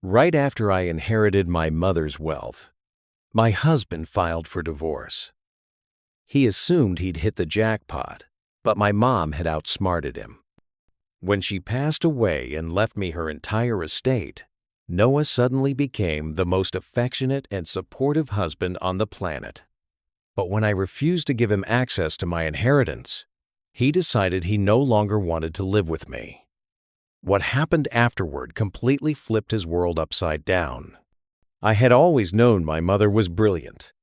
Right after I inherited my mother's wealth, my husband filed for divorce. He assumed he'd hit the jackpot, but my mom had outsmarted him. When she passed away and left me her entire estate, Noah suddenly became the most affectionate and supportive husband on the planet. But when I refused to give him access to my inheritance, he decided he no longer wanted to live with me. What happened afterward completely flipped his world upside down. I had always known my mother was brilliant.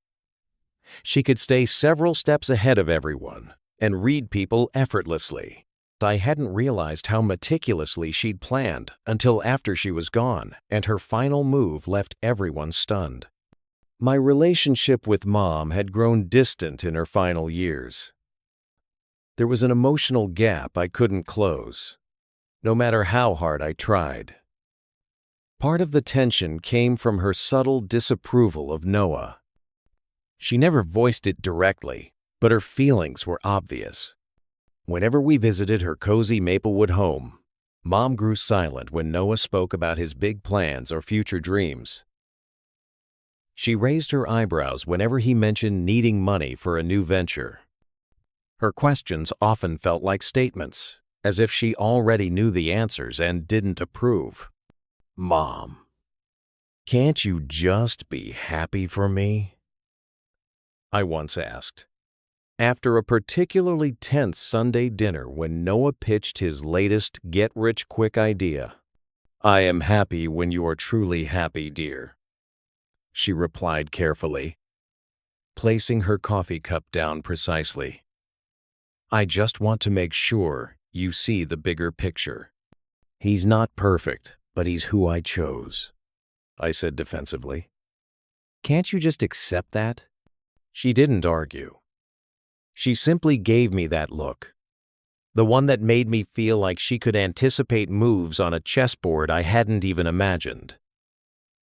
She could stay several steps ahead of everyone and read people effortlessly. I hadn't realized how meticulously she'd planned until after she was gone, and her final move left everyone stunned. My relationship with Mom had grown distant in her final years. There was an emotional gap I couldn't close, no matter how hard I tried. Part of the tension came from her subtle disapproval of Noah. She never voiced it directly, but her feelings were obvious. Whenever we visited her cozy Maplewood home, Mom grew silent when Noah spoke about his big plans or future dreams. She raised her eyebrows whenever he mentioned needing money for a new venture. Her questions often felt like statements, as if she already knew the answers and didn't approve. "Mom, can't you just be happy for me?" I once asked. After a particularly tense Sunday dinner when Noah pitched his latest get-rich-quick idea. "I am happy when you are truly happy, dear," she replied carefully, placing her coffee cup down precisely. "I just want to make sure you see the bigger picture. He's not perfect, but he's who I chose," I said defensively. "Can't you just accept that?" She didn't argue. She simply gave me that look, the one that made me feel like she could anticipate moves on a chessboard I hadn't even imagined.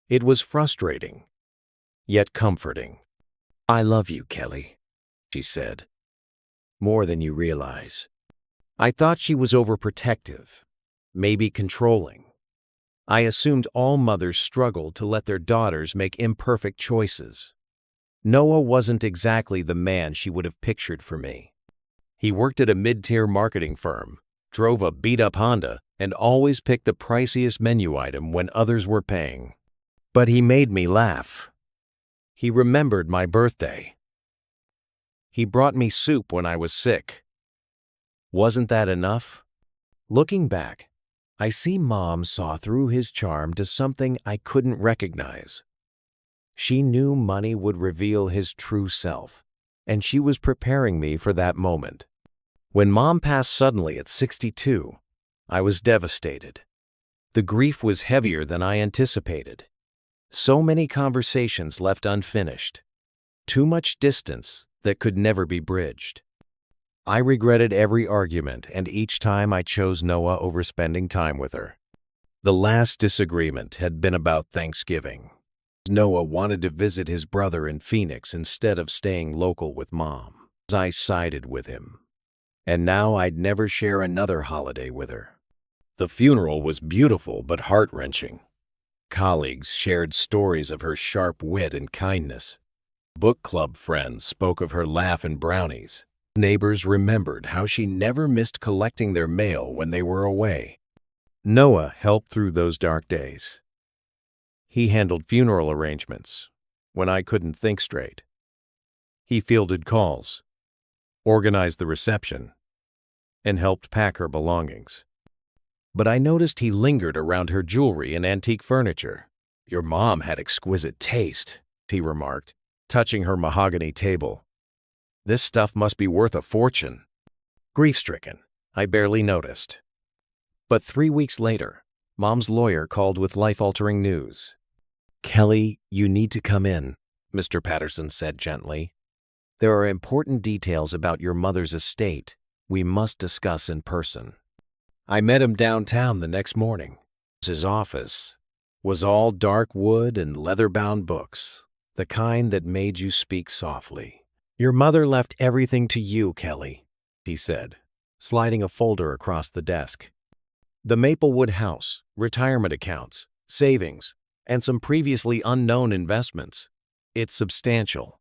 It was frustrating, yet comforting. "I love you, Kelly," she said, "more than you realize." I thought she was overprotective, maybe controlling. I assumed all mothers struggled to let their daughters make imperfect choices. Noah wasn't exactly the man she would have pictured for me. He worked at a mid-tier marketing firm, drove a beat-up Honda, and always picked the priciest menu item when others were paying. But he made me laugh. He remembered my birthday. He brought me soup when I was sick. Wasn't that enough? Looking back, I see Mom saw through his charm to something I couldn't recognize. She knew money would reveal his true self, and she was preparing me for that moment. When Mom passed suddenly at 62, I was devastated. The grief was heavier than I anticipated. So many conversations left unfinished. Too much distance that could never be bridged. I regretted every argument and each time I chose Noah over spending time with her. The last disagreement had been about Thanksgiving. Noah wanted to visit his brother in Phoenix instead of staying local with Mom. I sided with him. And now I'd never share another holiday with her. The funeral was beautiful but heart-wrenching. Colleagues shared stories of her sharp wit and kindness. Book club friends spoke of her laugh and brownies. Neighbors remembered how she never missed collecting their mail when they were away. Noah helped through those dark days. He handled funeral arrangements when I couldn't think straight. He fielded calls, organized the reception, and helped pack her belongings. But I noticed he lingered around her jewelry and antique furniture. "Your mom had exquisite taste," he remarked, touching her mahogany table. "This stuff must be worth a fortune." Grief-stricken, I barely noticed. But 3 weeks later, Mom's lawyer called with life-altering news. "Kelly, you need to come in," Mr. Patterson said gently. "There are important details about your mother's estate we must discuss in person." I met him downtown the next morning. His office was all dark wood and leather-bound books, the kind that made you speak softly. "Your mother left everything to you, Kelly," he said, sliding a folder across the desk. "The Maplewood house, retirement accounts, savings, and some previously unknown investments. It's substantial.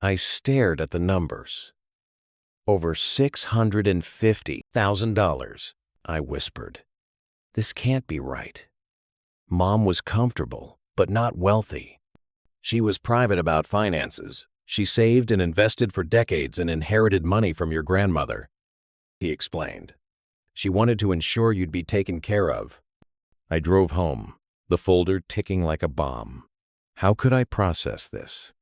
I stared at the numbers. Over $650,000, I whispered. This can't be right. Mom was comfortable, but not wealthy. She was private about finances. She saved and invested for decades and inherited money from your grandmother, he explained. She wanted to ensure you'd be taken care of. I drove home, the folder ticking like a bomb. How could I process this?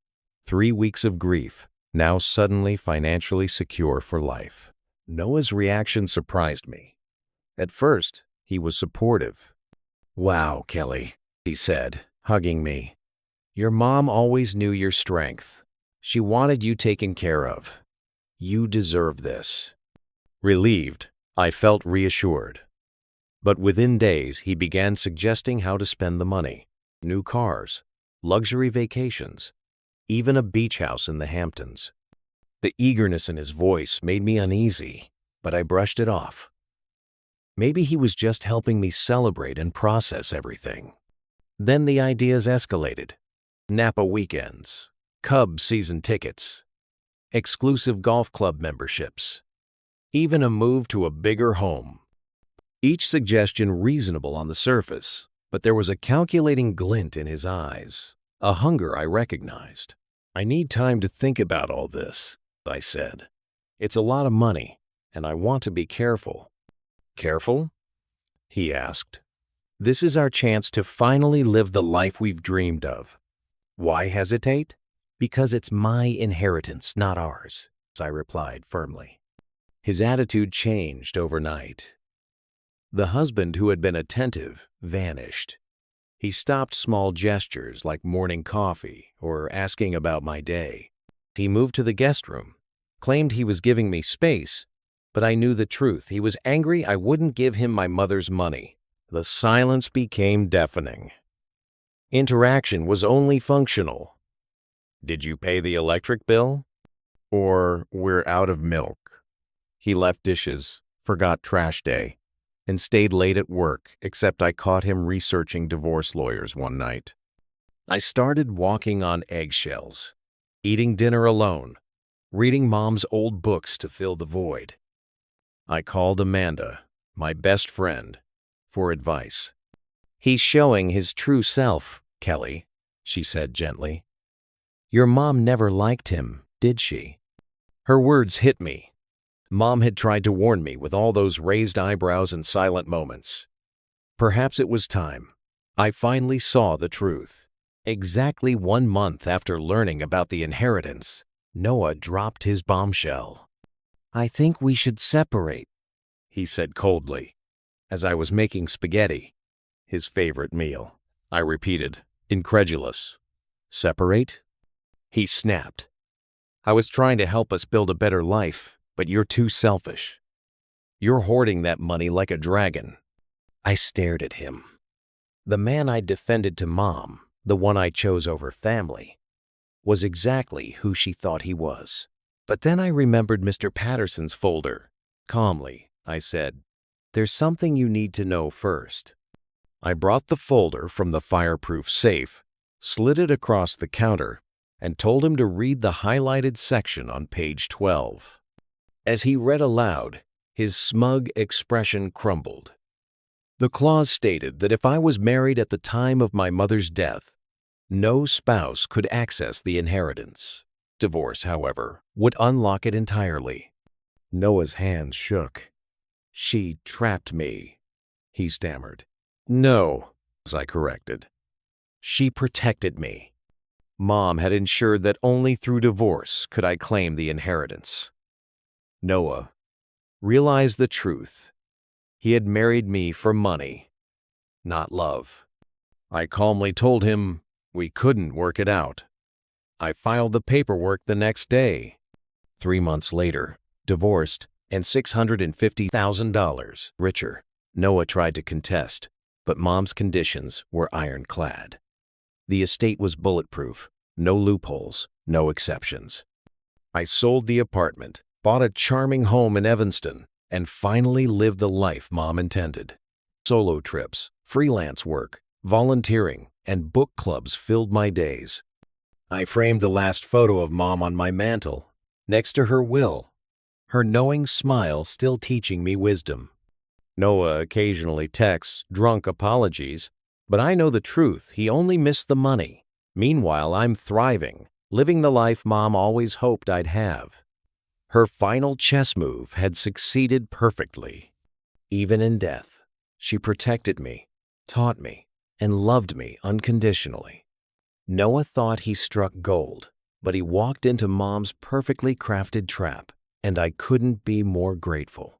3 weeks of grief, now suddenly financially secure for life. Noah's reaction surprised me. At first, he was supportive. "Wow, Kelly," he said, hugging me. "Your mom always knew your strength. She wanted you taken care of. You deserve this." Relieved, I felt reassured. But within days, he began suggesting how to spend the money. New cars, luxury vacations, even a beach house in the Hamptons. The eagerness in his voice made me uneasy, but I brushed it off. Maybe he was just helping me celebrate and process everything. Then the ideas escalated. Napa weekends, Cubs season tickets, exclusive golf club memberships, even a move to a bigger home. Each suggestion reasonable on the surface, but there was a calculating glint in his eyes, a hunger I recognized. "I need time to think about all this," I said. "It's a lot of money, and I want to be careful." "Careful?" he asked. "This is our chance to finally live the life we've dreamed of." "Why hesitate?" "Because it's my inheritance, not ours," I replied firmly. His attitude changed overnight. The husband who had been attentive vanished. He stopped small gestures like morning coffee or asking about my day. He moved to the guest room, claimed he was giving me space, but I knew the truth. He was angry I wouldn't give him my mother's money. The silence became deafening. Interaction was only functional. "Did you pay the electric bill?" Or "We're out of milk." He left dishes, forgot trash day, and stayed late at work, except I caught him researching divorce lawyers one night. I started walking on eggshells, eating dinner alone, reading Mom's old books to fill the void. I called Amanda, my best friend, for advice. "He's showing his true self, Kelly," she said gently. "Your mom never liked him, did she?" Her words hit me. Mom had tried to warn me with all those raised eyebrows and silent moments. Perhaps it was time. I finally saw the truth. Exactly 1 month after learning about the inheritance, Noah dropped his bombshell. "I think we should separate," he said coldly, as I was making spaghetti, his favorite meal. I repeated, incredulous. "Separate?" He snapped. "I was trying to help us build a better life, but you're too selfish. You're hoarding that money like a dragon." I stared at him. The man I defended to Mom, the one I chose over family, was exactly who she thought he was. But then I remembered Mr. Patterson's folder. Calmly, I said, "There's something you need to know first." I brought the folder from the fireproof safe, slid it across the counter, and told him to read the highlighted section on page 12. As he read aloud, his smug expression crumbled. The clause stated that if I was married at the time of my mother's death, no spouse could access the inheritance. Divorce, however, would unlock it entirely. Noah's hands shook. "She trapped me," he stammered. "No," I corrected. "She protected me. Mom had ensured that only through divorce could I claim the inheritance." Noah realized the truth. He had married me for money, not love. I calmly told him we couldn't work it out. I filed the paperwork the next day. 3 months later, divorced and $650,000 richer. Noah tried to contest, but Mom's conditions were ironclad. The estate was bulletproof, no loopholes, no exceptions. I sold the apartment, bought a charming home in Evanston, and finally lived the life Mom intended. Solo trips, freelance work, volunteering, and book clubs filled my days. I framed the last photo of Mom on my mantle, next to her will, her knowing smile still teaching me wisdom. Noah occasionally texts drunk apologies, but I know the truth, he only missed the money. Meanwhile, I'm thriving, living the life Mom always hoped I'd have. Her final chess move had succeeded perfectly. Even in death, she protected me, taught me, and loved me unconditionally. Noah thought he struck gold, but he walked into Mom's perfectly crafted trap, and I couldn't be more grateful.